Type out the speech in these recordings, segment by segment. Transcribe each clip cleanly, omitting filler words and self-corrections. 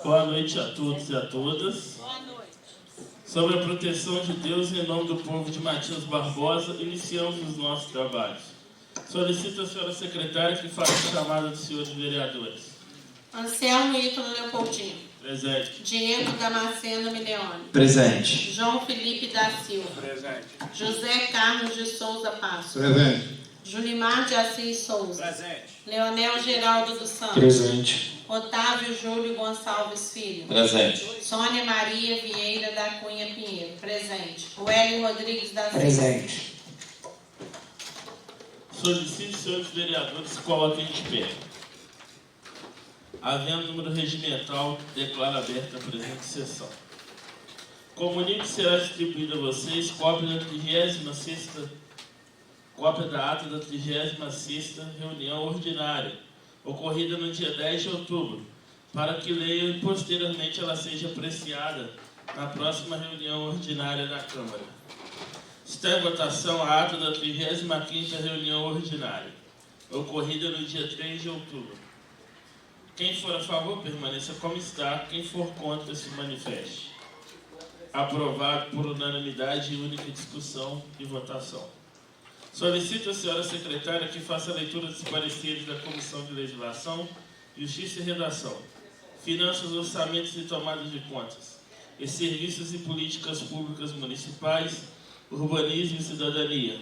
Boa noite a todos e a todas. Boa noite. Sobre a proteção de Deus em nome do povo de Matias Barbosa, iniciamos os nossos trabalhos. Solicito a senhora secretária que faça a chamada dos senhores vereadores. Anselmo Ítalo Leopoldino. Presente. Diego Damasceno Mileone. Presente. João Felipe da Silva. Presente. José Carlos de Souza Passos. Presente. Julimar de Assis Souza. Presente. Leonel Geraldo dos Santos. Presente. Otávio Júlio Gonçalves Filho. Presente. Sônia Maria Vieira da Cunha Pinheiro. Presente. Wélio Rodrigues da Silva. Presente. Solicito, senhores vereadores, se coloquem de pé. Havendo número regimental, declaro aberta a presente sessão. Comunico que será distribuída a vocês cópia da ata da 36ª reunião ordinária, ocorrida no dia 10 de outubro, para que leiam e posteriormente ela seja apreciada na próxima reunião ordinária da Câmara. Está em votação a ata da 35ª reunião ordinária, ocorrida no dia 3 de outubro. Quem for a favor, permaneça como está. Quem for contra, se manifeste. Aprovado por unanimidade e única discussão e votação. Solicito a senhora secretária que faça a leitura dos pareceres da Comissão de Legislação, Justiça e Redação, Finanças, Orçamentos e Tomadas de Contas, e Serviços e Políticas Públicas Municipais, Urbanismo e Cidadania,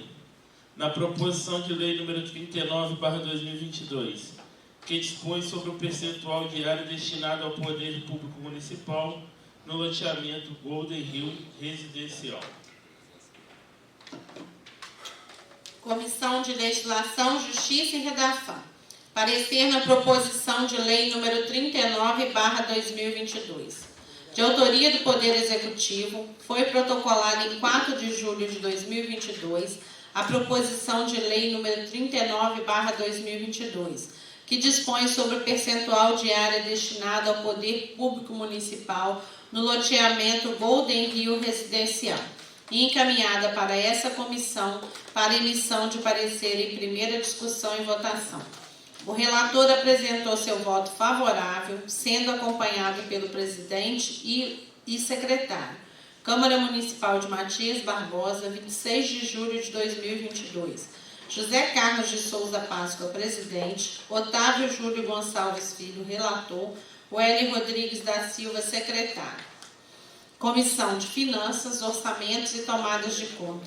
na proposição de lei número 39/2022, que dispõe sobre o percentual de área destinado ao poder público municipal no loteamento Golden Hill Residencial. Comissão de Legislação, Justiça e Redação. Parecer na proposição de lei número 39/2022. De autoria do Poder Executivo, foi protocolada em 4 de julho de 2022 a proposição de lei número 39/2022, que dispõe sobre o percentual de área destinado ao poder público municipal no loteamento Golden Hill Residencial, e encaminhada para essa comissão para emissão de parecer em primeira discussão e votação. O relator apresentou seu voto favorável, sendo acompanhado pelo presidente e secretário. Câmara Municipal de Matias Barbosa, 26 de julho de 2022. José Carlos de Souza Páscoa, presidente. Otávio Júlio Gonçalves Filho, relator. Wélio Rodrigues da Silva, secretário. Comissão de Finanças, Orçamentos e Tomadas de Conta.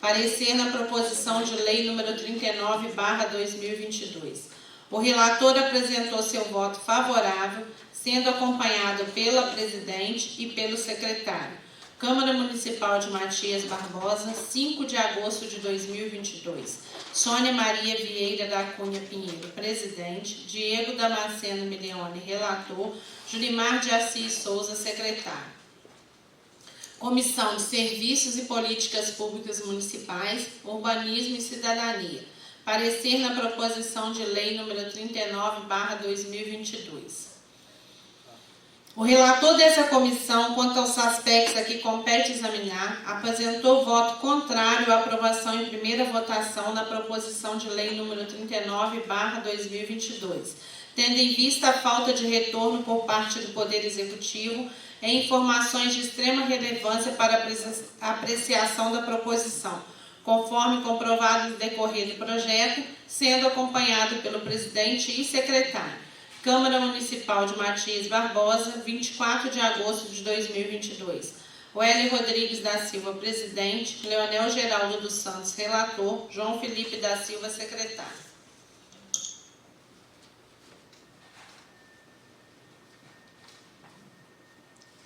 Parecer na proposição de lei número 39/2022. O relator apresentou seu voto favorável, sendo acompanhado pela presidente e pelo secretário. Câmara Municipal de Matias Barbosa, 5 de agosto de 2022. Sônia Maria Vieira da Cunha Pinheiro, presidente. Diego Damasceno Mileone, relator. Julimar de Assis Souza, secretário. Comissão de Serviços e Políticas Públicas Municipais, Urbanismo e Cidadania. Parecer na proposição de lei número 39/2022. O relator dessa comissão, quanto aos aspectos a que compete examinar, apresentou voto contrário à aprovação em primeira votação na proposição de lei número 39/2022, tendo em vista a falta de retorno por parte do Poder Executivo em informações de extrema relevância para a apreciação da proposição, conforme comprovado no decorrer do projeto, sendo acompanhado pelo presidente e secretário. Câmara Municipal de Matias Barbosa, 24 de agosto de 2022. Wélio Rodrigues da Silva, presidente. Leonel Geraldo dos Santos, relator. João Felipe da Silva, secretário.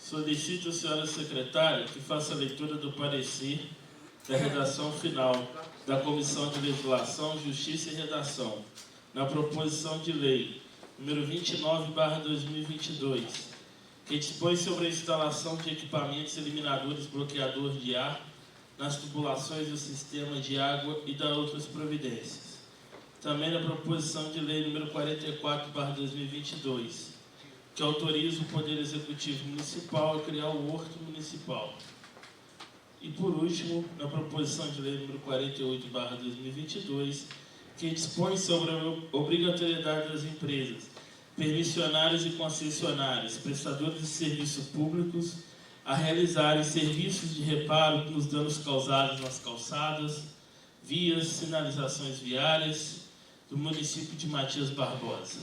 Solicito a senhora secretária que faça a leitura do parecer da redação final da Comissão de Legislação, Justiça e Redação, na proposição de lei número 29/2022, que dispõe sobre a instalação de equipamentos eliminadores bloqueadores de ar nas tubulações do sistema de água e das outras providências. Também na proposição de lei número 44/2022, que autoriza o Poder Executivo Municipal a criar o Horto Municipal. E, por último, na proposição de lei número 48/2022, que dispõe sobre a obrigatoriedade das empresas permissionários e concessionários, prestadores de serviços públicos, a realizarem serviços de reparo nos danos causados nas calçadas, vias, sinalizações viárias do município de Matias Barbosa.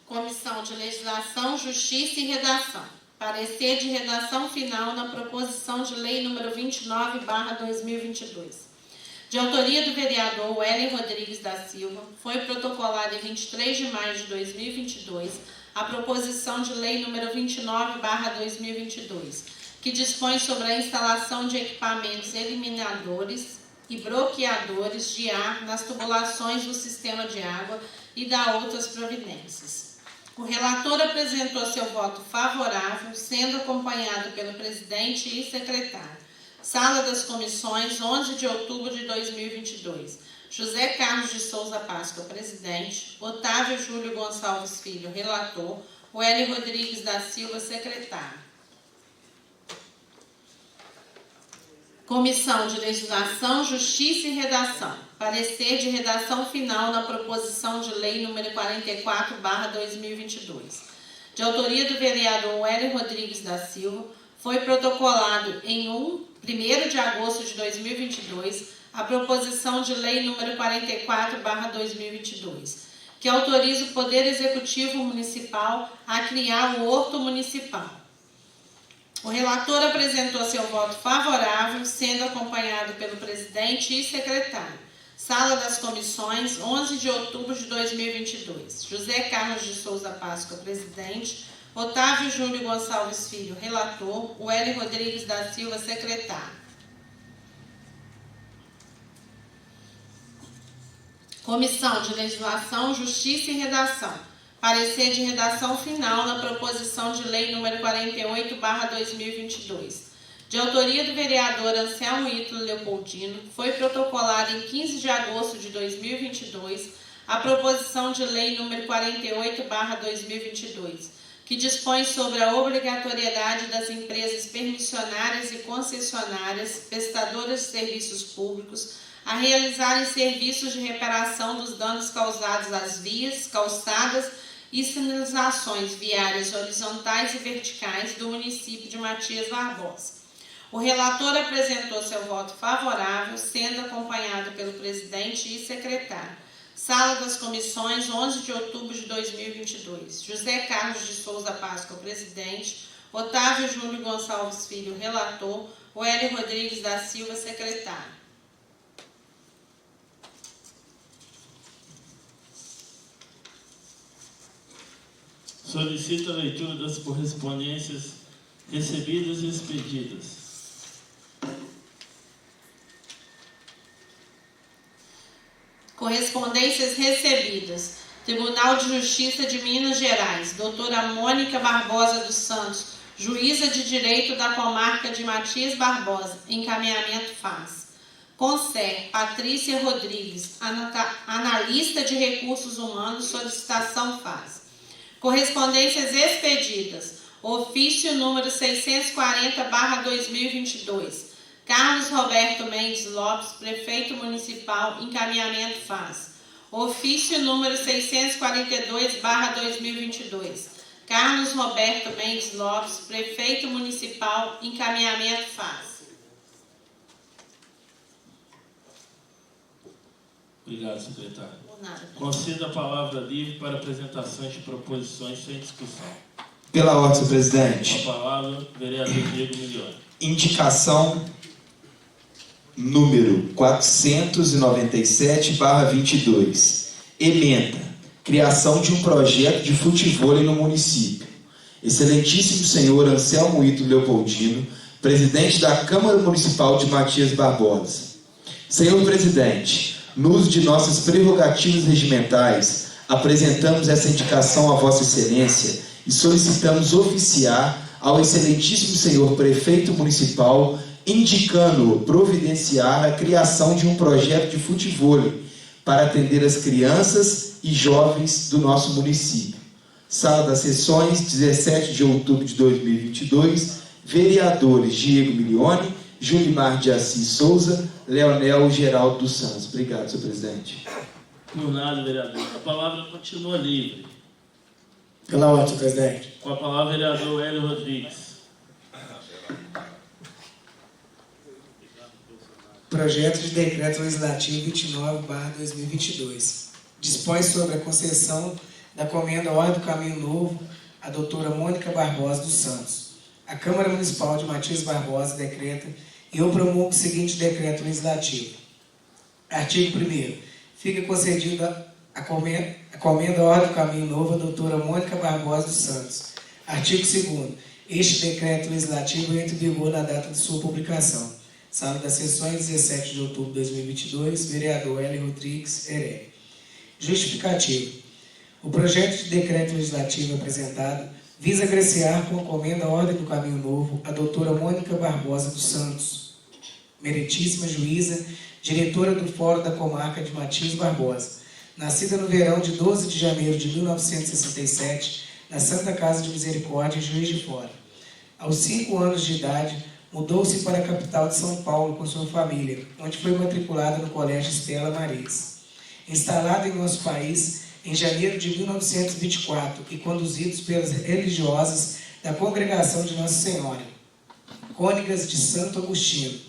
Comissão de Legislação, Justiça e Redação. Parecer de redação final na proposição de lei número 29/2022. De autoria do vereador Wellington Rodrigues da Silva, foi protocolada em 23 de maio de 2022 a proposição de lei número 29/2022, que dispõe sobre a instalação de equipamentos eliminadores e bloqueadores de ar nas tubulações do sistema de água e dá outras providências. O relator apresentou seu voto favorável, sendo acompanhado pelo presidente e secretário. Sala das Comissões, 11 de outubro de 2022. José Carlos de Souza Páscoa, presidente. Otávio Júlio Gonçalves Filho, relator. Wellington Rodrigues da Silva, secretário. Comissão de Legislação, Justiça e Redação. Parecer de redação final na proposição de lei número 44/2022. De autoria do vereador Wellington Rodrigues da Silva, foi protocolado em 1º de agosto de 2022 a proposição de lei número 44/2022, que autoriza o Poder Executivo Municipal a criar o Horto Municipal. O relator apresentou seu voto favorável, sendo acompanhado pelo presidente e secretário. Sala das Comissões, 11 de outubro de 2022. José Carlos de Souza Páscoa, presidente. Otávio Júlio Gonçalves Filho, relator. Wellington Rodrigues da Silva, secretário. Comissão de Legislação, Justiça e Redação. Parecer de redação final na proposição de lei número 48/2022. De autoria do vereador Anselmo Ítalo Leopoldino, foi protocolada em 15 de agosto de 2022 a proposição de lei número 48/2022, que dispõe sobre a obrigatoriedade das empresas permissionárias e concessionárias, prestadoras de serviços públicos, a realizarem serviços de reparação dos danos causados às vias, calçadas e sinalizações viárias horizontais e verticais do município de Matias Barbosa. O relator apresentou seu voto favorável, sendo acompanhado pelo presidente e secretário. Sala das Comissões, 11 de outubro de 2022. José Carlos de Souza Páscoa, presidente. Otávio Júlio Gonçalves Filho, relator. Wellington Rodrigues da Silva, secretário. Solicito a leitura das correspondências recebidas e expedidas. Correspondências recebidas. Tribunal de Justiça de Minas Gerais. Doutora Mônica Barbosa dos Santos, juíza de direito da comarca de Matias Barbosa. Encaminhamento faz. Conser Patrícia Rodrigues, analista de recursos humanos. Solicitação faz. Correspondências expedidas. Ofício número 640/2022. Carlos Roberto Mendes Lopes, prefeito municipal, encaminhamento faz. Ofício número 642/2022. Carlos Roberto Mendes Lopes, prefeito municipal, encaminhamento faz. Obrigado, secretário. Por nada. Conceda a palavra livre para apresentações de proposições sem discussão. Pela ordem, senhor presidente. Com a palavra, vereador Diego Milione. Indicação número 497/22. Ementa. Criação de um projeto de futevôlei no município. Excelentíssimo senhor Anselmo Ítalo Leopoldino, presidente da Câmara Municipal de Matias Barbosa. Senhor presidente, no uso de nossas prerrogativas regimentais, apresentamos essa indicação a Vossa Excelência e solicitamos oficiar ao excelentíssimo senhor prefeito municipal, indicando-o providenciar a criação de um projeto de futevôlei para atender as crianças e jovens do nosso município. Sala das Sessões, 17 de outubro de 2022, vereadores Diego Milione, Julimar de Assis Souza, Leonel Geraldo dos Santos. Obrigado, senhor presidente. Por nada, vereador. A palavra continua livre. Pela ordem, senhor presidente. Com a palavra, vereador Hélio Rodrigues. Projeto de Decreto Legislativo 29/2022. Dispõe sobre a concessão da Comenda Ordem do Caminho Novo à doutora Mônica Barbosa dos Santos. A Câmara Municipal de Matias Barbosa decreta e eu promulgo o seguinte decreto legislativo. Artigo 1º. Fica concedida a Comenda Ordem do Caminho Novo à doutora Mônica Barbosa dos Santos. Artigo 2º. Este decreto legislativo entra em vigor na data de sua publicação. Sala das Sessões, 17 de outubro de 2022, vereador Hélio Rodrigues Heré. Justificativo. O projeto de decreto legislativo apresentado visa agraciar com a Comenda Ordem do Caminho Novo a doutora Mônica Barbosa dos Santos, meritíssima juíza, diretora do Fórum da Comarca de Matias Barbosa, nascida no verão de 12 de janeiro de 1967, na Santa Casa de Misericórdia, em Juiz de Fora. Aos 5 anos de idade, mudou-se para a capital de São Paulo com sua família, onde foi matriculada no Colégio Estela Maris. Instalada em nosso país em janeiro de 1924 e conduzidos pelas religiosas da Congregação de Nossa Senhora, Cônigas de Santo Agostinho,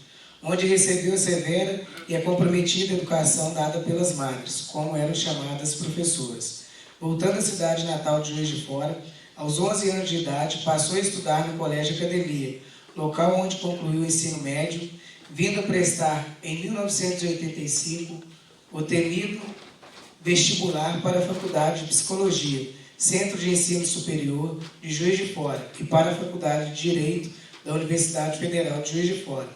onde recebeu a severa e a comprometida educação dada pelas madres, como eram chamadas professoras. Voltando à cidade natal de Juiz de Fora, aos 11 anos de idade, passou a estudar no Colégio Academia, local onde concluiu o ensino médio, vindo a prestar, em 1985, o temido vestibular para a Faculdade de Psicologia, Centro de Ensino Superior de Juiz de Fora, e para a Faculdade de Direito da Universidade Federal de Juiz de Fora.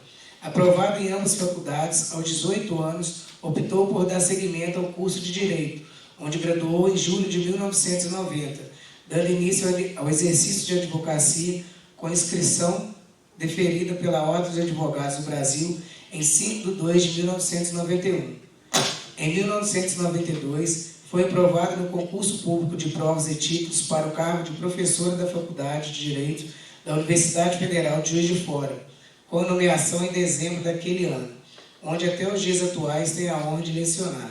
Aprovado em ambas faculdades, aos 18 anos, optou por dar seguimento ao curso de Direito, onde graduou em julho de 1990, dando início ao exercício de advocacia com inscrição deferida pela Ordem dos Advogados do Brasil em 5 de 2 de 1991. Em 1992, foi aprovada no concurso público de provas e títulos para o cargo de professora da Faculdade de Direito da Universidade Federal de Juiz de Fora, com nomeação em dezembro daquele ano, onde até os dias atuais tem a honra de lecionar.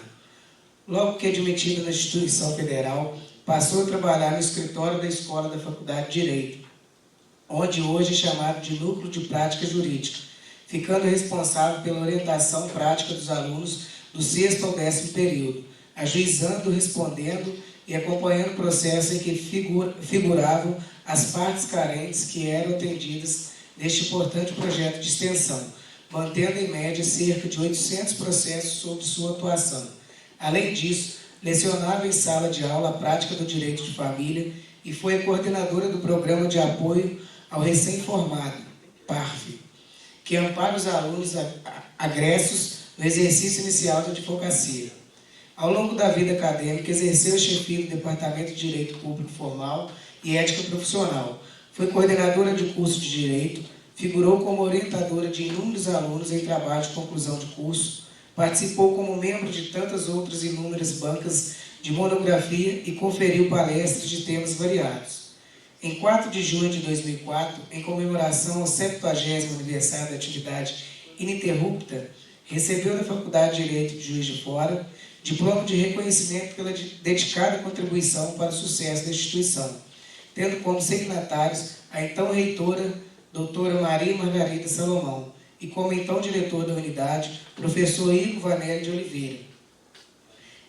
Logo que admitida na instituição federal, passou a trabalhar no escritório da Escola da Faculdade de Direito, onde hoje é chamado de Núcleo de Prática Jurídica, ficando responsável pela orientação prática dos alunos do 6º ao 10º período, ajuizando, respondendo e acompanhando o processo em que figuravam as partes carentes que eram atendidas neste importante projeto de extensão, mantendo em média cerca de 800 processos sob sua atuação. Além disso, lecionava em sala de aula a prática do direito de família e foi a coordenadora do Programa de Apoio ao Recém-Formado, PARF, que ampara os alunos agressos no exercício inicial de advocacia. Ao longo da vida acadêmica, exerceu a chefia do Departamento de Direito Público Formal e Ética Profissional. Foi coordenadora de curso de Direito, figurou como orientadora de inúmeros alunos em trabalho de conclusão de curso, participou como membro de tantas outras inúmeras bancas de monografia e conferiu palestras de temas variados. Em 4 de junho de 2004, em comemoração ao 70º aniversário da atividade ininterrupta, recebeu da Faculdade de Direito de Juiz de Fora diploma de reconhecimento pela dedicada contribuição para o sucesso da instituição, tendo como signatários a então reitora, doutora Maria Margarida Salomão, e como então diretor da unidade, professor Igor Vanelli de Oliveira.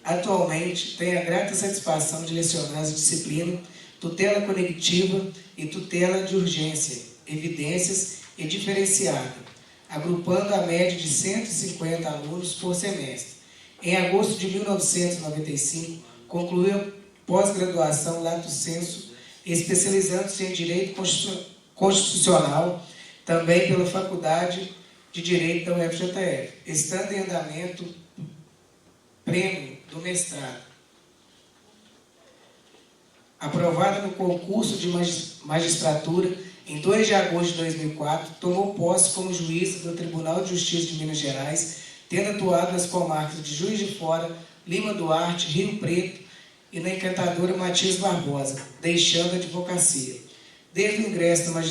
Atualmente, tem a grata satisfação de lecionar as disciplinas tutela conectiva e tutela de urgência, evidências e diferenciada, agrupando a média de 150 alunos por semestre. Em agosto de 1995, concluiu a pós-graduação lato sensu, especializando-se em Direito Constitucional, também pela Faculdade de Direito da UFJF, estando em andamento prêmio do mestrado. Aprovada no concurso de magistratura, em 2 de agosto de 2004, tomou posse como juíza do Tribunal de Justiça de Minas Gerais, tendo atuado nas comarcas de Juiz de Fora, Lima Duarte, Rio Preto e na encantadora Matias Barbosa, deixando a advocacia. Desde o ingresso na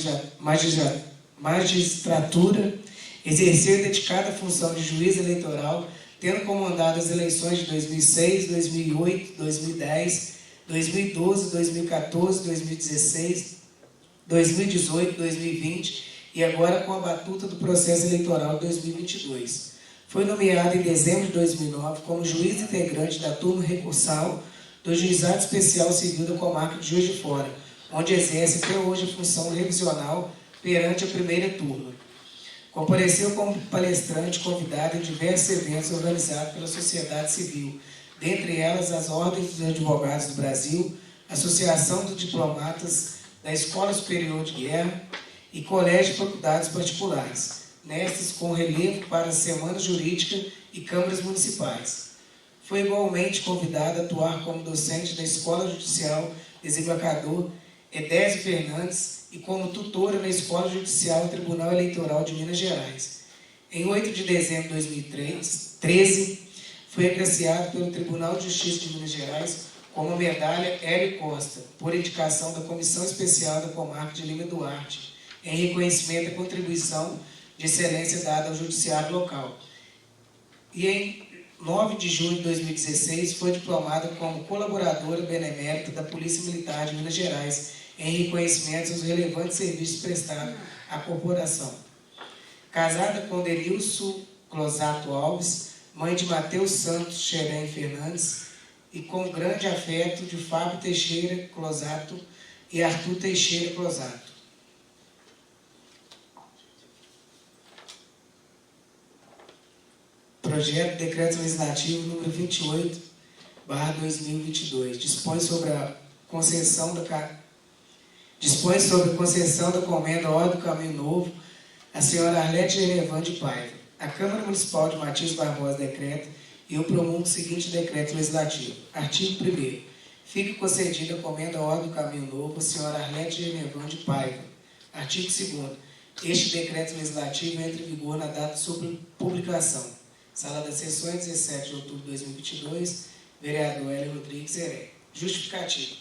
magistratura, exerceu a dedicada função de juiz eleitoral tendo comandado as eleições de 2006, 2008, 2010, 2012, 2014, 2016, 2018, 2020 e agora com a batuta do processo eleitoral de 2022. Foi nomeado em dezembro de 2009 como juiz integrante da turma recursal do Juizado Especial Civil da Comarca de Juiz de Fora, onde exerce até hoje a função revisional perante a primeira turma. Compareceu como palestrante convidado em diversos eventos organizados pela sociedade civil, dentre elas as Ordens dos Advogados do Brasil, Associação dos Diplomatas da Escola Superior de Guerra e Colégio de Faculdades Particulares, nestas com relevo para a Semana Jurídica e câmaras municipais. Foi igualmente convidado a atuar como docente da Escola Judicial Desembargador Edésio Fernandes e como tutora na Escola Judicial e Tribunal Eleitoral de Minas Gerais. Em 8 de dezembro de 2013, foi agraciado pelo Tribunal de Justiça de Minas Gerais com a medalha Hélio Costa, por indicação da Comissão Especial da Comarca de Lima Duarte, em reconhecimento da contribuição de excelência dada ao judiciário local. E em 9 de junho de 2016, foi diplomada como colaboradora benemérita da Polícia Militar de Minas Gerais, em reconhecimento aos relevantes serviços prestados à corporação. Casada com Denilson Closato Alves, mãe de Mateus Santos Xerém Fernandes, e com grande afeto de Fábio Teixeira Closato e Arthur Teixeira Closato. Projeto de Decreto Legislativo número 28/2022, dispõe sobre a concessão da comenda Ordem do Caminho Novo à senhora Arlete Gerevan de Paiva. A Câmara Municipal de Matias Barbosa decreta e eu promulgo o seguinte decreto legislativo. Artigo 1º. Fica concedida a comenda Ordem do Caminho Novo à senhora Arlete Gerevan de Paiva. Artigo 2º. Este decreto legislativo entra em vigor na data de sua publicação. Sala das Sessões, 17 de outubro de 2022, vereador Hélio Rodrigues Heré. Justificativo.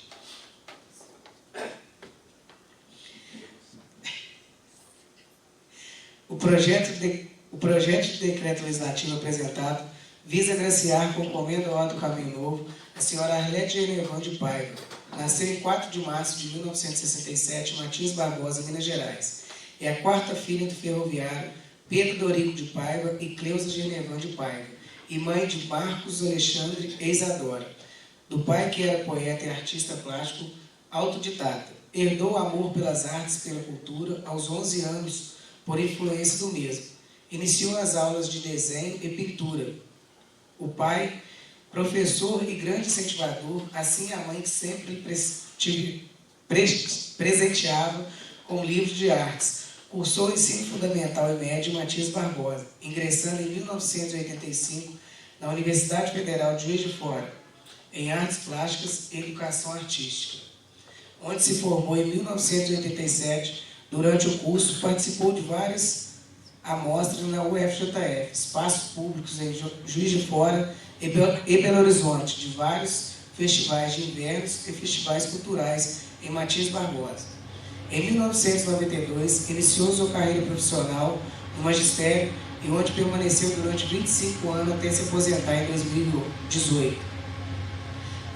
O projeto de decreto legislativo apresentado visa agraciar com comenda Ordem do Caminho Novo a senhora Arlete Gerevan de Paiva. Nasceu em 4 de março de 1967 em Matias Barbosa, Minas Gerais. É a quarta filha do ferroviário Pedro Dorico de Paiva e Cleusa Gerevan de Paiva, e mãe de Marcos Alexandre e Isadora. Do pai, que era poeta e artista plástico autodidata. Herdou o amor pelas artes e pela cultura aos 11 anos, por influência do mesmo. Iniciou as aulas de desenho e pintura. O pai, professor e grande incentivador, assim a mãe que sempre presenteava com livros de artes. Cursou ensino fundamental e médio em Matias Barbosa, ingressando em 1985 na Universidade Federal de Juiz de Fora, em Artes Plásticas e Educação Artística, onde se formou em 1987. Durante o curso, participou de várias amostras na UFJF, espaços públicos em Juiz de Fora e Belo Horizonte, de vários festivais de invernos e festivais culturais em Matias Barbosa. Em 1992, iniciou sua carreira profissional no magistério e onde permaneceu durante 25 anos até se aposentar em 2018.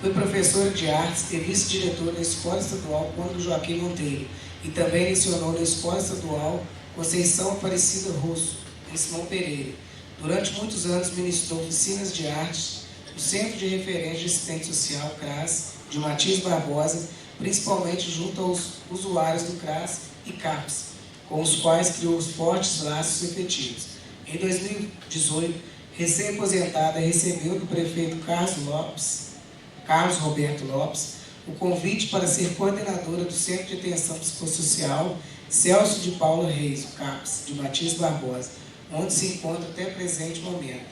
Foi professora de artes e vice-diretora da Escola Estadual Conde Joaquim Monteiro e também lecionou na Escola Estadual Conceição Aparecida Rosso, em Simão Pereira. Durante muitos anos ministrou oficinas de artes no Centro de Referência de Assistente Social, CRAS, de Matias Barbosa, principalmente junto aos usuários do CRAS e CAPS, com os quais criou fortes laços efetivos. Em 2018, recém-aposentada, recebeu do prefeito Carlos Roberto Lopes o convite para ser coordenadora do Centro de Atenção Psicossocial Celso de Paula Reis, o CAPS, de Matias Barbosa, onde se encontra até o presente momento.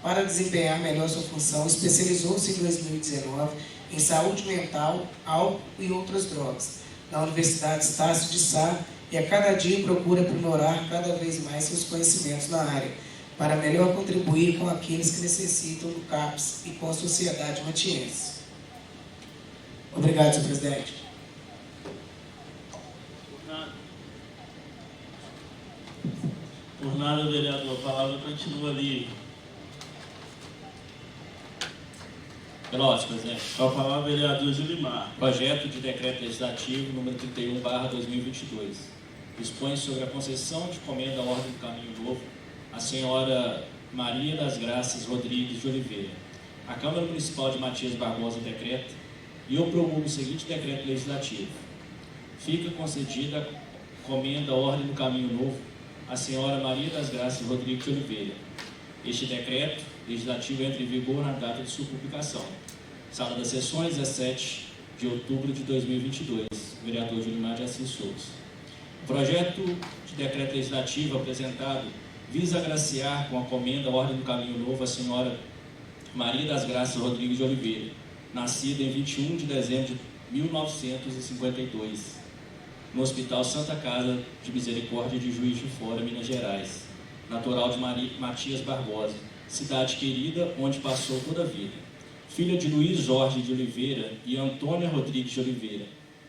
Para desempenhar melhor sua função, especializou-se em 2019 em saúde mental, álcool e outras drogas, na Universidade Estácio de Sá, e a cada dia procura aprimorar cada vez mais seus conhecimentos na área, para melhor contribuir com aqueles que necessitam do CAPS e com a sociedade matiense. Obrigado, senhor presidente. Por nada, vereador. A palavra continua livre. Pelotas, presidente. Com a palavra, vereador Julimar. Projeto de decreto legislativo número 31/2022. Dispõe sobre a concessão de comenda à Ordem do Caminho Novo à senhora Maria das Graças Rodrigues de Oliveira. A Câmara Municipal de Matias Barbosa decreta e eu promulgo o seguinte decreto legislativo. Fica concedida a comenda à Ordem do Caminho Novo à senhora Maria das Graças Rodrigues de Oliveira. Este decreto legislativo entra em vigor na data de sua publicação. Sala das Sessões, 17 de outubro de 2022. Vereador Julimar de Assis Souza. O projeto de decreto legislativo apresentado visa agraciar com a comenda à Ordem do Caminho Novo a senhora Maria das Graças Rodrigues de Oliveira, nascida em 21 de dezembro de 1952, no Hospital Santa Casa de Misericórdia de Juiz de Fora, Minas Gerais, natural de Matias Barbosa, cidade querida onde passou toda a vida. Filha de Luiz Jorge de Oliveira e Antônia Rodrigues de Oliveira.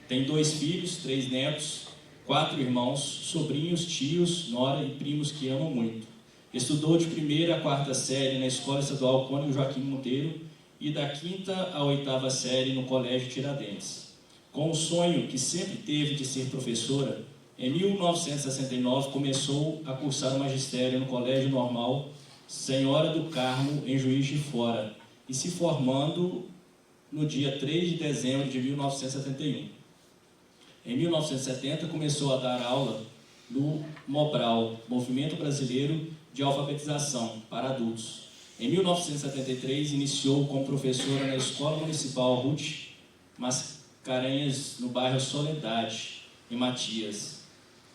Tem 2 filhos, 3 netos, 4 irmãos, sobrinhos, tios, nora e primos que amam muito. Estudou de 1ª a 4ª série na Escola Estadual Cônego Joaquim Monteiro e da 5ª à 8ª série no Colégio Tiradentes. Com o sonho que sempre teve de ser professora, em 1969 começou a cursar o magistério no Colégio Normal Senhora do Carmo, em Juiz de Fora, e se formando no dia 3 de dezembro de 1971. Em 1970, começou a dar aula no MOBRAL, Movimento Brasileiro de Alfabetização para Adultos. Em 1973, iniciou como professora na Escola Municipal Ruth Mascarenhas, no bairro Soledade, em Matias,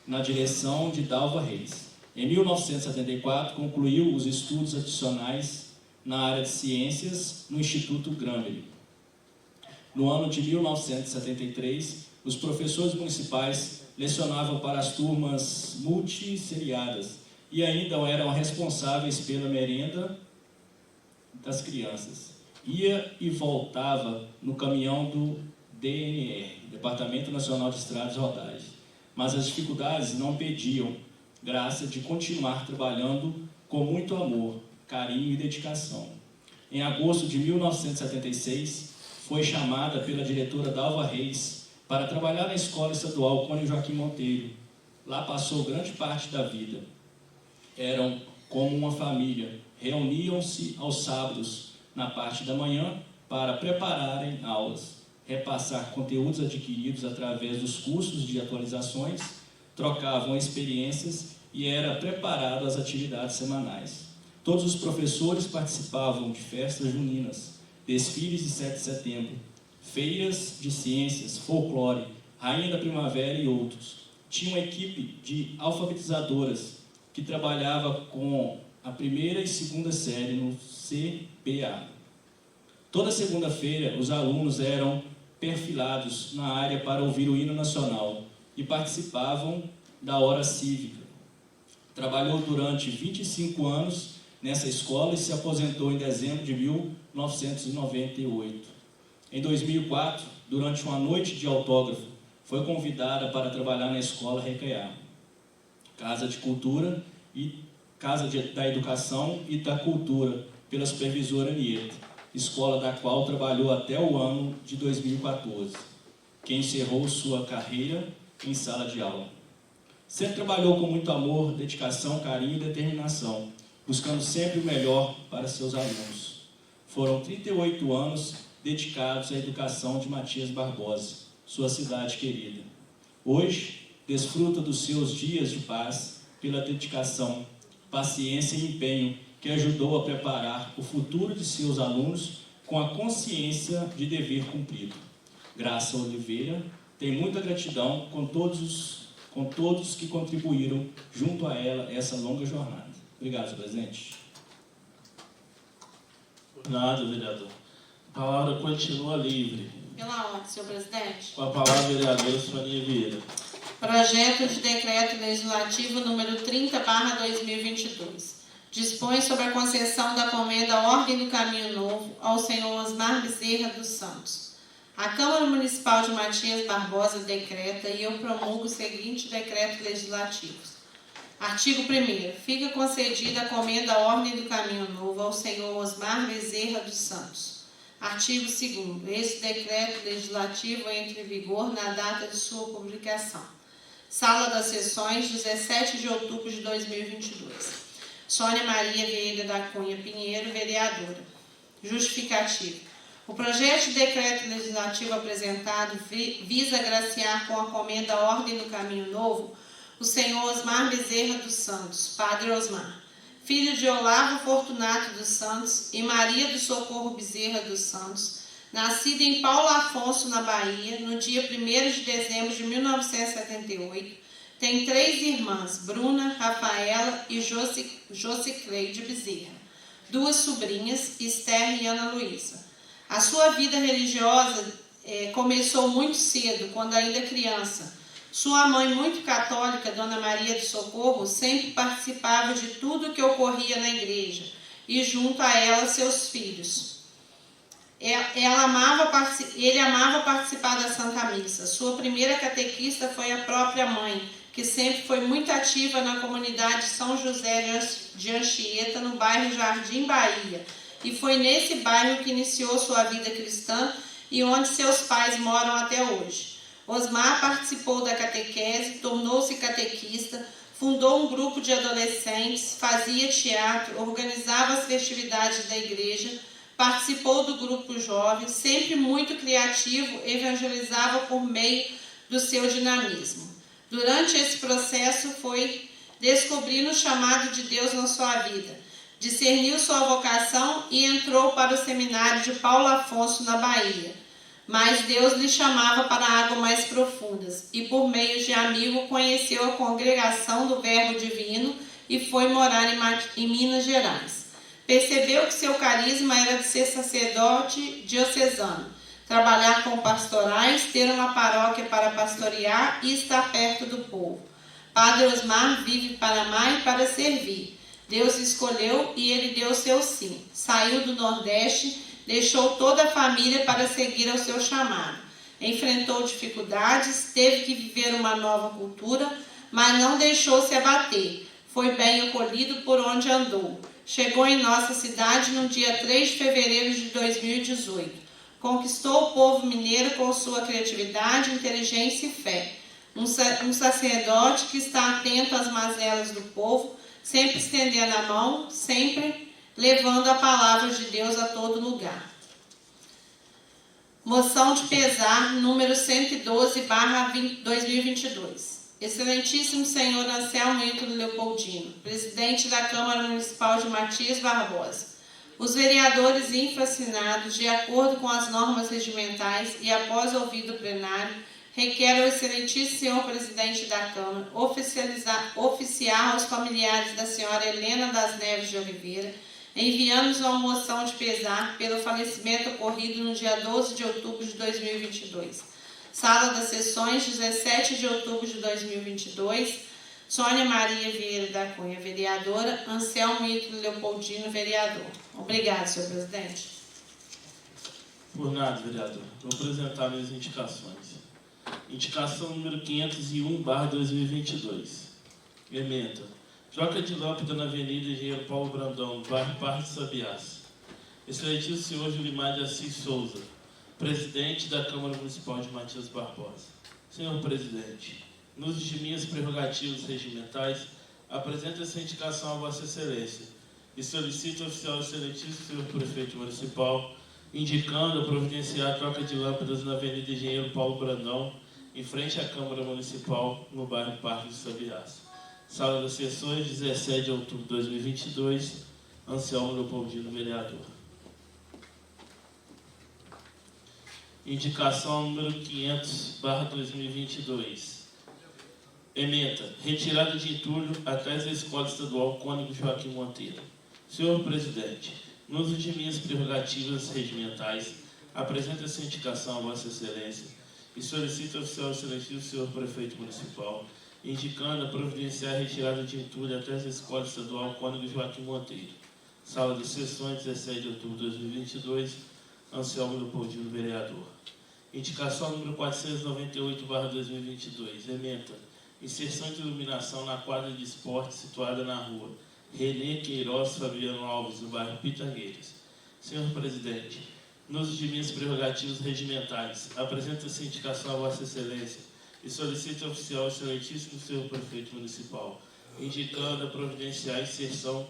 na direção de Dalva Reis. Em 1974, concluiu os estudos adicionais na área de ciências no Instituto Gramberg. No ano de 1973, os professores municipais lecionavam para as turmas multisseriadas e ainda eram responsáveis pela merenda das crianças. Ia e voltava no caminhão do DNR, Departamento Nacional de Estradas e Rodagens, mas as dificuldades não impediam graça de continuar trabalhando com muito amor, carinho e dedicação. Em agosto de 1976, foi chamada pela diretora Dalva Reis para trabalhar na Escola Estadual Cônego Joaquim Monteiro. Lá passou grande parte da vida. Eram como uma família. Reuniam-se aos sábados, na parte da manhã, para prepararem aulas, repassar conteúdos adquiridos através dos cursos de atualizações, trocavam experiências e era preparado às atividades semanais. Todos os professores participavam de festas juninas, desfiles de 7 de setembro, feiras de ciências, folclore, Rainha da Primavera e outros. Tinha uma equipe de alfabetizadoras que trabalhava com a 1ª e 2ª série no CPA. Toda segunda-feira, os alunos eram perfilados na área para ouvir o hino nacional e participavam da hora cívica. Trabalhou durante 25 anos nessa escola e se aposentou em dezembro de 1998. Em 2004, durante uma noite de autógrafo, foi convidada para trabalhar na Escola Recrear, Casa de Cultura e Casa da Educação e da Cultura, pela supervisora Nieta, escola da qual trabalhou até o ano de 2014, que encerrou sua carreira em sala de aula. Sempre trabalhou com muito amor, dedicação, carinho e determinação, buscando sempre o melhor para seus alunos. Foram 38 anos dedicados à educação de Matias Barbosa, sua cidade querida. Hoje, desfruta dos seus dias de paz pela dedicação, paciência e empenho que ajudou a preparar o futuro de seus alunos com a consciência de dever cumprido. Graça Oliveira tem muita gratidão com todos que contribuíram junto a ela essa longa jornada. Obrigado, senhor presidente. Por nada, vereador. A palavra continua livre. Pela ordem, senhor presidente. Com a palavra, vereadora Sonia Vieira. Projeto de decreto legislativo número 30/2022. Dispõe sobre a concessão da comenda à Ordem do Caminho Novo ao senhor Osmar Bezerra dos Santos. A Câmara Municipal de Matias Barbosa decreta e eu promulgo o seguinte decreto legislativo. Artigo 1º. Fica concedida a comenda à Ordem do Caminho Novo ao senhor Osmar Bezerra dos Santos, Artigo 2º. Esse decreto legislativo entra em vigor na data de sua publicação. Sala das Sessões, 17 de outubro de 2022. Sônia Maria Vieira da Cunha Pinheiro, vereadora. Justificativa. O projeto de decreto legislativo apresentado visa agraciar com a comenda à Ordem do Caminho Novo o senhor Osmar Bezerra dos Santos, Padre Osmar, filho de Olavo Fortunato dos Santos e Maria do Socorro Bezerra dos Santos, nascido em Paulo Afonso, na Bahia, no dia 1º de dezembro de 1978, tem 3 irmãs, Bruna, Rafaela e Josicleide Bezerra, 2 sobrinhas, Esther e Ana Luísa. A sua vida religiosa começou muito cedo, quando ainda criança. Sua mãe, muito católica, Dona Maria do Socorro, sempre participava de tudo que ocorria na igreja e junto a ela seus filhos. Ele amava participar da Santa Missa. Sua primeira catequista foi a própria mãe, que sempre foi muito ativa na comunidade São José de Anchieta, no bairro Jardim Bahia, e foi nesse bairro que iniciou sua vida cristã e onde seus pais moram até hoje. Osmar participou da catequese, tornou-se catequista, fundou um grupo de adolescentes, fazia teatro, organizava as festividades da igreja, participou do grupo jovem, sempre muito criativo, evangelizava por meio do seu dinamismo. Durante esse processo foi descobrindo o chamado de Deus na sua vida, discerniu sua vocação e entrou para o seminário de Paulo Afonso, na Bahia. Mas Deus lhe chamava para águas mais profundas, e por meio de amigo conheceu a congregação do Verbo Divino e foi morar em Minas Gerais. Percebeu que seu carisma era de ser sacerdote diocesano, trabalhar com pastorais, ter uma paróquia para pastorear e estar perto do povo. Padre Osmar vive para amar e para servir. Deus escolheu e ele deu seu sim. Saiu do Nordeste, deixou toda a família para seguir ao seu chamado. Enfrentou dificuldades, teve que viver uma nova cultura, mas não deixou-se abater. Foi bem acolhido por onde andou. Chegou em nossa cidade no dia 3 de fevereiro de 2018. Conquistou o povo mineiro com sua criatividade, inteligência e fé. Um sacerdote que está atento às mazelas do povo, sempre estendendo a mão, sempre levando a palavra de Deus a todo lugar. Moção de pesar, número 112/2022. Excelentíssimo senhor Anselmo Ítalo Leopoldino, presidente da Câmara Municipal de Matias Barbosa, os vereadores infracinados, de acordo com as normas regimentais e após ouvido o plenário, requer ao excelentíssimo senhor presidente da Câmara oficiar aos familiares da senhora Helena das Neves de Oliveira, enviando-nos uma moção de pesar pelo falecimento ocorrido no dia 12 de outubro de 2022. Sala das Sessões, 17 de outubro de 2022. Sônia Maria Vieira da Cunha, vereadora. Anselmo Ítalo Leopoldino, vereador. Obrigado, senhor presidente. Por nada, vereador. Vou apresentar minhas indicações. Indicação número 501/2022. Emenda. Troca de lâmpada na Avenida Engenheiro Paulo Brandão, no bairro Parque de Sabiás. Excelentíssimo senhor Julimar de Assis Souza, presidente da Câmara Municipal de Matias Barbosa. Senhor presidente, no uso de minhas prerrogativas regimentais, apresento essa indicação a Vossa Excelência e solicito ao oficial excelentíssimo senhor prefeito municipal, indicando a providenciar a troca de lâmpadas na Avenida Engenheiro Paulo Brandão, em frente à Câmara Municipal, no bairro Parque de Sabiás. Sala das Sessões, 17 de outubro de 2022. Anselmo Leopoldino, vereador. Indicação número 500/2022. Ementa. Retirada de entulho atrás da Escola Estadual Cônigo Joaquim Monteiro. Senhor presidente, no uso de minhas prerrogativas regimentais, apresento essa indicação a Vossa Excelência e solicito ao oficial excelentíssimo senhor prefeito municipal, indicando a providenciar a retirada de entulho atrás da Escola Estadual Cônigo Joaquim Monteiro. Sala de Sessões, 17 de outubro de 2022. Anselmo Leopoldino, vereador. Indicação número 498/2022. Ementa. Inserção de iluminação na quadra de esporte situada na rua Renê Queiroz Fabiano Alves, no bairro Pitangueiras. Senhor presidente, no uso de minhas prerrogativas regimentais, apresento essa indicação a Vossa Excelência e solicito ao oficial excelentíssimo senhor prefeito municipal, indicando a providenciar a inserção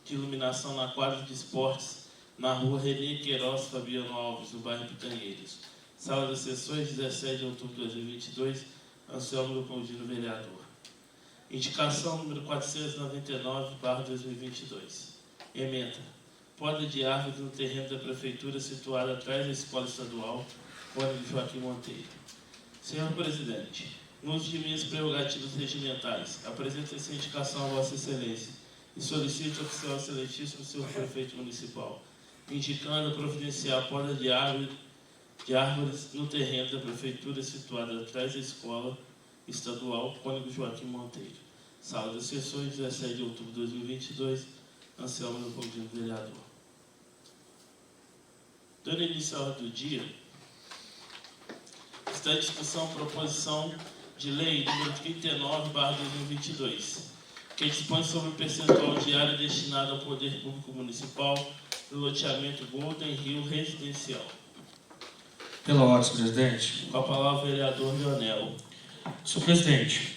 de iluminação na quadra de esportes na rua Renê Queiroz Fabiano Alves, no bairro Pitanheiros. Sala das sessões, 17 de outubro de 2022, Anselmo Leopoldino, vereador. Indicação número 499/2022. Ementa. Poda de árvores no terreno da Prefeitura situado atrás da Escola Estadual Cónigo Joaquim Monteiro. Senhor Presidente, no uso de minhas prerrogativas regimentais, apresento essa indicação a Vossa Excelência e solicito ao oficial excelentíssimo senhor Prefeito Municipal, indicando a providenciar a poda de árvores no terreno da Prefeitura situado atrás da Escola Estadual Cónigo Joaquim Monteiro. Sala das sessões, 17 de outubro de 2022, Anselmo Leopoldino, vereador. Dando início à ordem do dia, está em discussão a proposição de lei número 39/2022, que dispõe sobre o percentual de área destinada ao poder público municipal no loteamento Golden Hill Residencial. Pela ordem, senhor presidente. Com a palavra o vereador Leonel. Senhor presidente,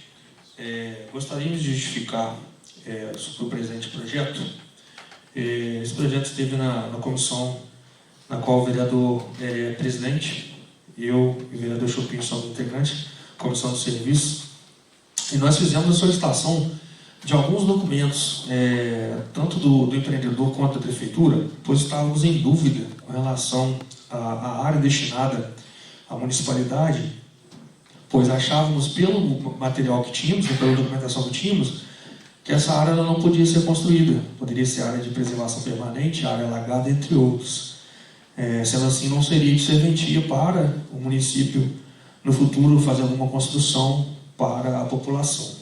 gostaríamos de justificar sobre o presente projeto. Esse projeto esteve na comissão na qual o vereador é presidente, eu e o vereador Chopin somos integrantes, comissão de serviço, e nós fizemos a solicitação de alguns documentos, tanto do empreendedor quanto da prefeitura, pois estávamos em dúvida com relação à área destinada à municipalidade, pois achávamos, pelo material que tínhamos, pela documentação que tínhamos, que essa área ela não podia ser construída. Poderia ser área de preservação permanente, área alagada, entre outros. Sendo assim, não seria de serventia para o município, no futuro, fazer alguma construção para a população.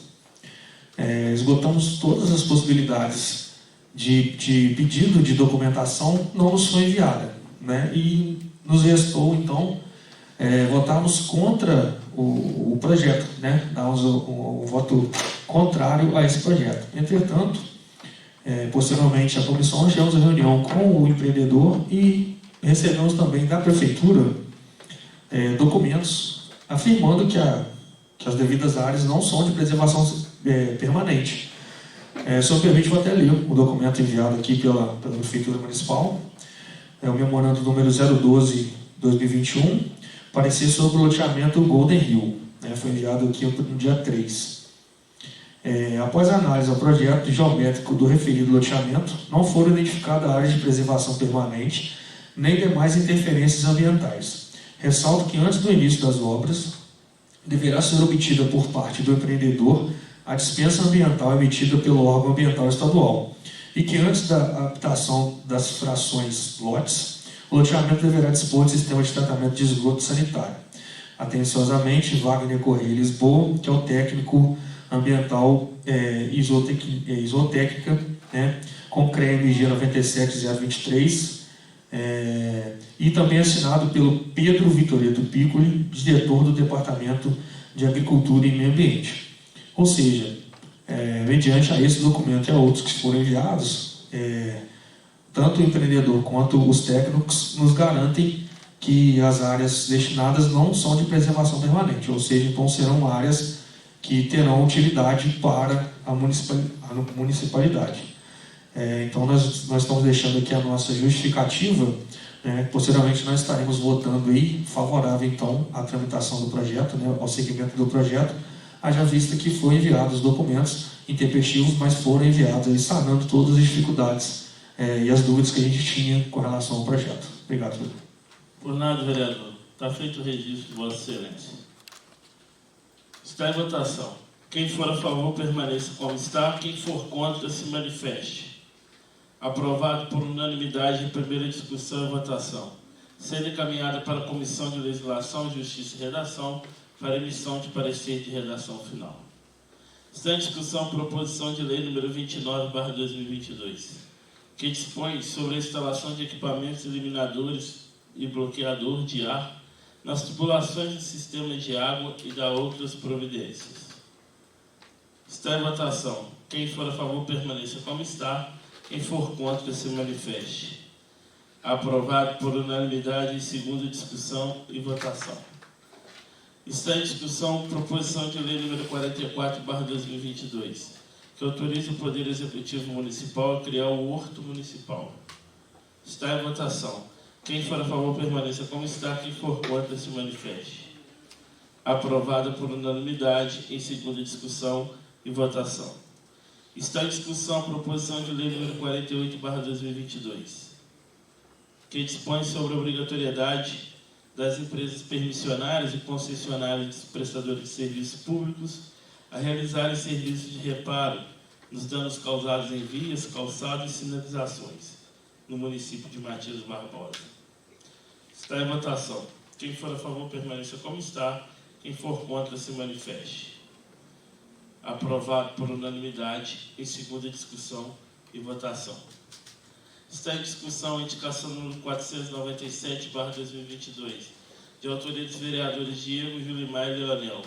Esgotamos todas as possibilidades de pedido de documentação, não nos foi enviada, né? E nos restou, então, votarmos contra o projeto, né? Darmos um voto contrário a esse projeto. Entretanto, posteriormente, a comissão, nós tivemos a reunião com o empreendedor e recebemos também da prefeitura documentos afirmando que as devidas áreas não são de preservação permanente. Se eu permite, vou até ler o documento enviado aqui pela prefeitura municipal, o memorando número 012/2021, parecer sobre o loteamento Golden Hill, foi enviado aqui no dia 3. Após a análise ao projeto geométrico do referido loteamento, não foram identificadas áreas de preservação permanente, nem demais interferências ambientais. Ressalto que antes do início das obras, deverá ser obtida por parte do empreendedor a dispensa ambiental emitida pelo órgão ambiental estadual, e que antes da habitação das frações lotes, o loteamento deverá dispor de sistema de tratamento de esgoto sanitário. Atenciosamente, Wagner Correia Lisboa, que é o técnico ambiental isotécnica, com CREA-MG 97023, e também assinado pelo Pedro Vitoreto Piccoli, diretor do Departamento de Agricultura e Meio Ambiente. Ou seja, mediante a esse documento e a outros que foram enviados, tanto o empreendedor quanto os técnicos nos garantem que as áreas destinadas não são de preservação permanente, ou seja, então serão áreas que terão utilidade para a municipalidade. Então nós estamos deixando aqui a nossa justificativa, posteriormente nós estaremos votando aí favorável então à tramitação do projeto, ao seguimento do projeto, haja vista que foram enviados os documentos intempestivos, mas foram enviados aí sanando todas as dificuldades e as dúvidas que a gente tinha com relação ao projeto. Obrigado, senhor. Por nada, vereador. Está feito o registro de Vossa Excelência. Está em votação. Quem for a favor, permaneça como está. Quem for contra, se manifeste. Aprovado por unanimidade em primeira discussão e votação. Sendo encaminhada para a Comissão de Legislação, Justiça e Redação, para emissão de parecer de redação final. Está em discussão a proposição de lei número 29/2022, que dispõe sobre a instalação de equipamentos eliminadores e bloqueador de ar nas tubulações do sistema de água e da outras providências. Está em votação. Quem for a favor, permaneça como está. Quem for contra, se manifeste. Aprovado por unanimidade em segunda discussão e votação. Está em discussão proposição de lei número 44/2022, que autoriza o Poder Executivo Municipal a criar o Horto Municipal. Está em votação. Quem for a favor permaneça como está, quem for contra se manifeste. Aprovada por unanimidade em segunda discussão e votação. Está em discussão a proposição de lei número 48/2022, que dispõe sobre a obrigatoriedade das empresas permissionárias e concessionárias de prestadores de serviços públicos a realizarem serviços de reparo nos danos causados em vias, calçados e sinalizações no município de Matias Barbosa. Está em votação. Quem for a favor permaneça como está, quem for contra se manifeste. Aprovado por unanimidade em segunda discussão e votação. Está em discussão a indicação número 497/2022, de autoria dos vereadores Diego, Julimar e Leonel.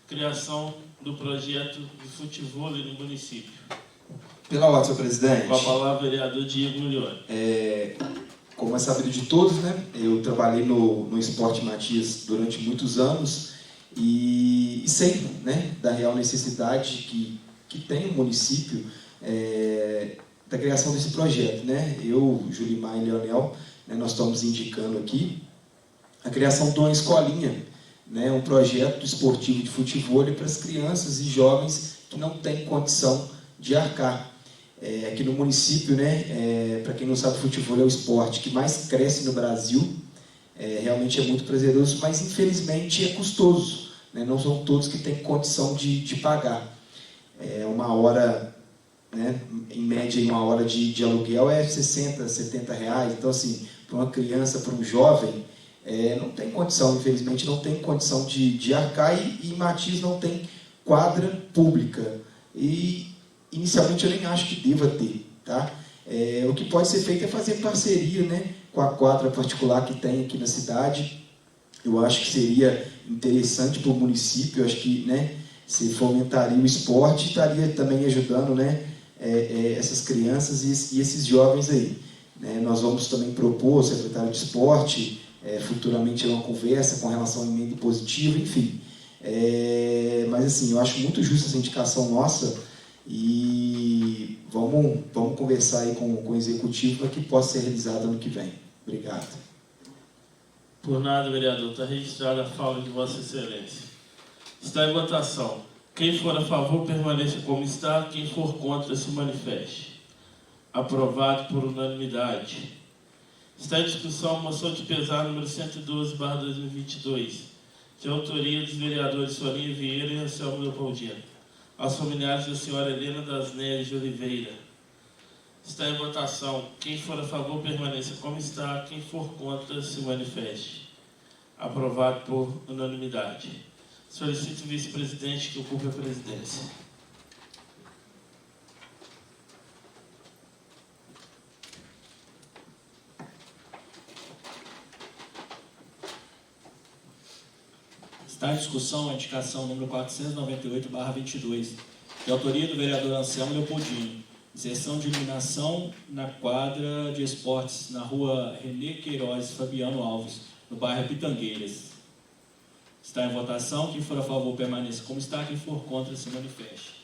Criação do projeto de futevôlei no município. Pela ordem, senhor presidente. Com a palavra, vereador Diego Milione. Como é sabido de todos, né? Eu trabalhei no Esporte Matias durante muitos anos e sei, né, da real necessidade que tem o município da criação desse projeto, né? Eu, Julimar e Leonel, né, nós estamos indicando aqui a criação de uma escolinha, né, um projeto esportivo de futevôlei para as crianças e jovens que não têm condição de arcar. Aqui no município, né, para quem não sabe, o futevôlei é o esporte que mais cresce no Brasil, realmente é muito prazeroso, mas infelizmente é custoso, né, não são todos que têm condição de pagar. Uma hora, né, em média, uma hora de aluguel é 60, 70 reais, então assim, para uma criança, para um jovem, não tem condição, infelizmente não tem condição de arcar e Matias não tem quadra pública. E inicialmente eu nem acho que deva ter, tá? O que pode ser feito é fazer parceria, né, com a quadra particular que tem aqui na cidade. Eu acho que seria interessante para o município, eu acho que, né, se fomentaria o esporte, estaria também ajudando, né, essas crianças e esses jovens aí. Né? Nós vamos também propor ao secretário de esporte, futuramente uma conversa com relação à emenda impositiva, enfim. Mas assim, eu acho muito justa essa indicação nossa e vamos conversar aí com o executivo para que possa ser realizado ano que vem. Obrigado. Por nada, vereador. Está registrada a fala de Vossa Excelência. Está em votação. Quem for a favor, permaneça como está. Quem for contra, se manifeste. Aprovado por unanimidade. Está em discussão a moção de pesar número 112/2022, de autoria dos vereadores Sorinha Vieira e Anselmo Leopoldino, aos familiares da senhora Helena das Neves de Oliveira. Está em votação. Quem for a favor, permaneça como está. Quem for contra, se manifeste. Aprovado por unanimidade. Solicito o vice-presidente que ocupe a presidência. Está em discussão a indicação número 498/22, de autoria do vereador Anselmo Leopoldino, inserção de iluminação na quadra de esportes na rua Renê Queiroz Fabiano Alves, no bairro Pitangueiras. Está em votação. Quem for a favor permaneça como está, quem for contra se manifeste.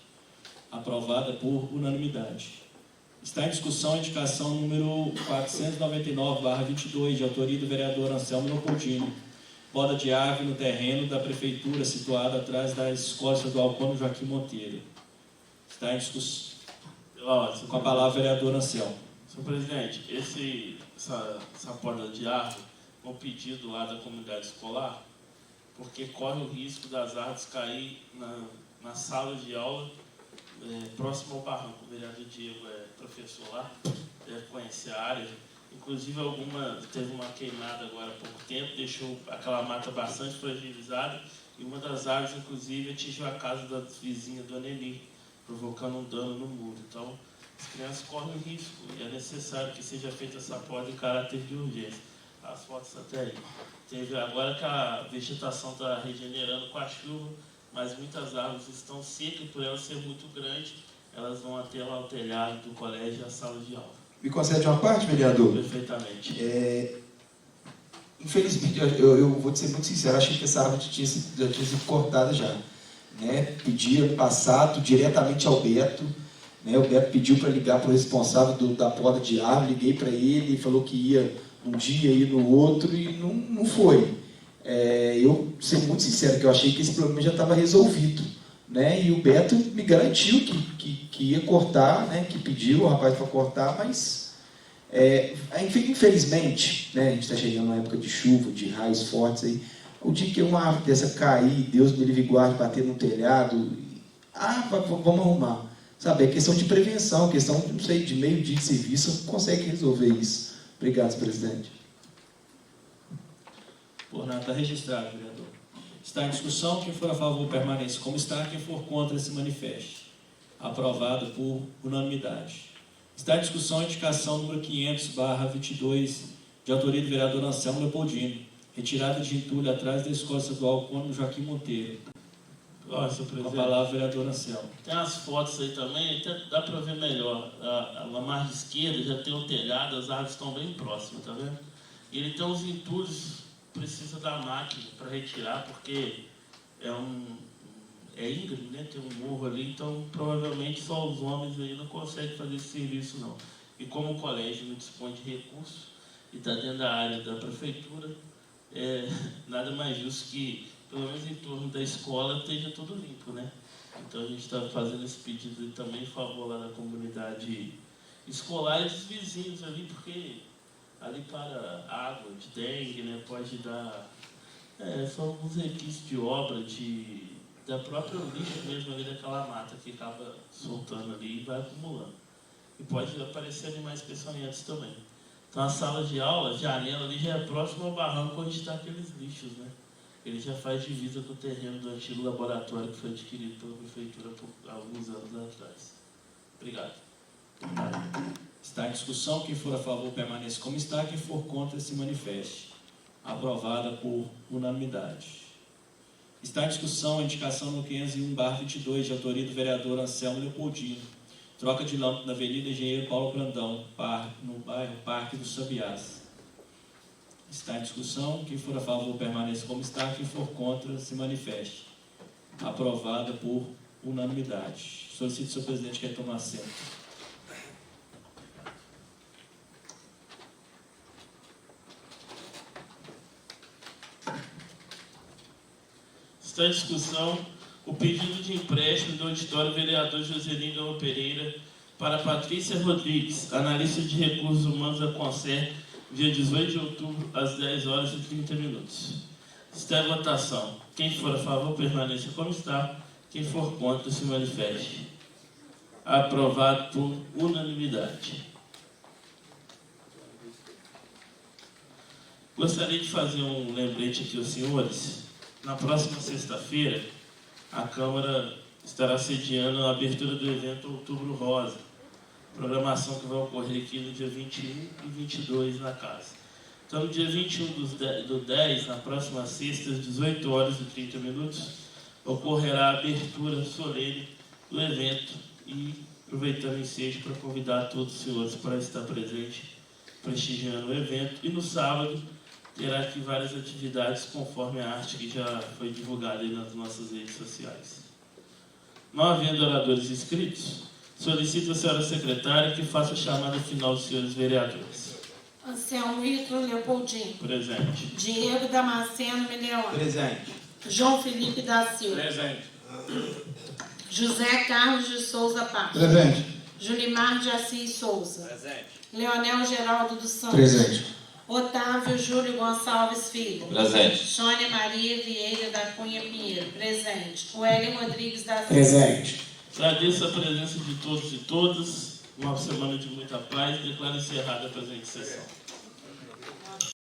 Aprovada por unanimidade. Está em discussão a indicação número 499/22, de autoria do vereador Anselmo Leopoldino, poda de árvore no terreno da prefeitura situado atrás da Escola Estadual Cônigo Joaquim Monteiro. Está em discussão. Com a palavra, vereador Anselmo. Senhor presidente, essa poda de árvore é um pedido lá da comunidade escolar, porque corre o risco das árvores cair na sala de aula, próximo ao barranco. O vereador Diego é professor lá, deve conhecer a área. Inclusive, teve uma queimada agora há pouco tempo, deixou aquela mata bastante fragilizada, e uma das árvores, inclusive, atingiu a casa da vizinha, Dona Eli, provocando um dano no muro. Então, as crianças correm o risco e é necessário que seja feita essa poda em caráter de urgência. As fotos até aí. Agora que a vegetação está regenerando com a chuva, mas muitas árvores estão secas e por elas ser muito grandes, elas vão até lá o telhado do colégio e a sala de aula. Me concede uma parte, vereador? Perfeitamente. Infelizmente, eu vou ser muito sincero, achei que essa árvore já tinha sido cortada já. Né? Pedi ano passado diretamente ao Beto, né? O Beto pediu para ligar para o responsável da poda de árvore, liguei para ele, falou que ia um dia, ia no outro e não foi. Eu, ser muito sincero, que eu achei que esse problema já estava resolvido. Né? E o Beto me garantiu que ia cortar, né? Que pediu o rapaz para cortar, mas infelizmente, né? A gente está chegando numa época de chuva, de raios fortes aí. O dia que uma árvore dessa cair, Deus me livre e guarde, bater no telhado, vamos arrumar. Sabe, é questão de prevenção, questão, não sei, de meio dia de serviço, consegue resolver isso. Obrigado, senhor presidente. Por nada, está registrado, vereador. Está em discussão, quem for a favor permaneça como está, quem for contra se manifeste. Aprovado por unanimidade. Está em discussão a indicação número 500/22, de autoria do vereador Anselmo Leopoldino, retirada de entulho atrás da Escola Estadual Cônigo Joaquim Monteiro. Senhor Com a presidente. palavra, vereador Anselmo. Tem as fotos aí também, até dá para ver melhor. A margem esquerda já tem o telhado, as árvores estão bem próximas, tá vendo? E ele tem uns entulhos, precisa da máquina para retirar, porque é íngreme, né? Tem um morro ali, então provavelmente só os homens aí não conseguem fazer esse serviço, não. E como o colégio não dispõe de recursos e está dentro da área da prefeitura, nada mais justo que, pelo menos em torno da escola, esteja tudo limpo, né? Então a gente está fazendo esse pedido também em favor lá da comunidade escolar e dos vizinhos ali, porque ali para água de dengue, né? Pode dar só alguns requisitos de obra, da própria lixo mesmo ali daquela mata que acaba soltando ali e vai acumulando. E pode aparecer animais peçonhentos também. Então a sala de aula, a janela ali já é próxima ao barranco onde está aqueles lixos, né? Ele já faz divisa com o terreno do antigo laboratório que foi adquirido pela prefeitura por alguns anos atrás. Obrigado. Está em discussão, quem for a favor permaneça como está, quem for contra se manifeste. Aprovada por unanimidade. Está em discussão a indicação no 501/22, de autoria do vereador Anselmo Leopoldino. Troca de lâmpada na Avenida Engenheiro Paulo Brandão, no bairro Parque dos Sabiás. Está em discussão, quem for a favor permaneça como está, quem for contra se manifeste. Aprovada por unanimidade. Solicito, senhor presidente, quer tomar assento. Está em discussão o pedido de empréstimo do auditório vereador Joselino Gama Pereira para Patrícia Rodrigues, analista de recursos humanos da Concer, dia 18 de outubro, às 10h30. Está em votação. Quem for a favor, permaneça como está. Quem for contra, se manifeste. Aprovado por unanimidade. Gostaria de fazer um lembrete aqui aos senhores. Na próxima sexta-feira, a Câmara estará sediando a abertura do evento Outubro Rosa, programação que vai ocorrer aqui no dia 21 e 22 na casa. Então, no dia 21 do 10, na próxima sexta, às 18h30, ocorrerá a abertura solene do evento e, aproveitando o ensejo para convidar todos os senhores para estar presente, prestigiando o evento. E no sábado, terá aqui várias atividades conforme a arte que já foi divulgada aí nas nossas redes sociais. Não havendo oradores inscritos, solicito a senhora secretária que faça a chamada final dos senhores vereadores. Anselmo Ítalo Leopoldino. Presente. Diego Damasceno Mineone. Presente. João Felipe da Silva. Presente. José Carlos de Souza Pato. Presente. Julimar de Assis Souza. Presente. Leonel Geraldo dos Santos. Presente. Otávio Júlio Gonçalves Filho. Presente. Sônia Maria Vieira da Cunha Pinheiro. Presente. Wélio Rodrigues da Silva. Presente. Agradeço a presença de todos e todas. Uma semana de muita paz. Declaro encerrada a presente sessão.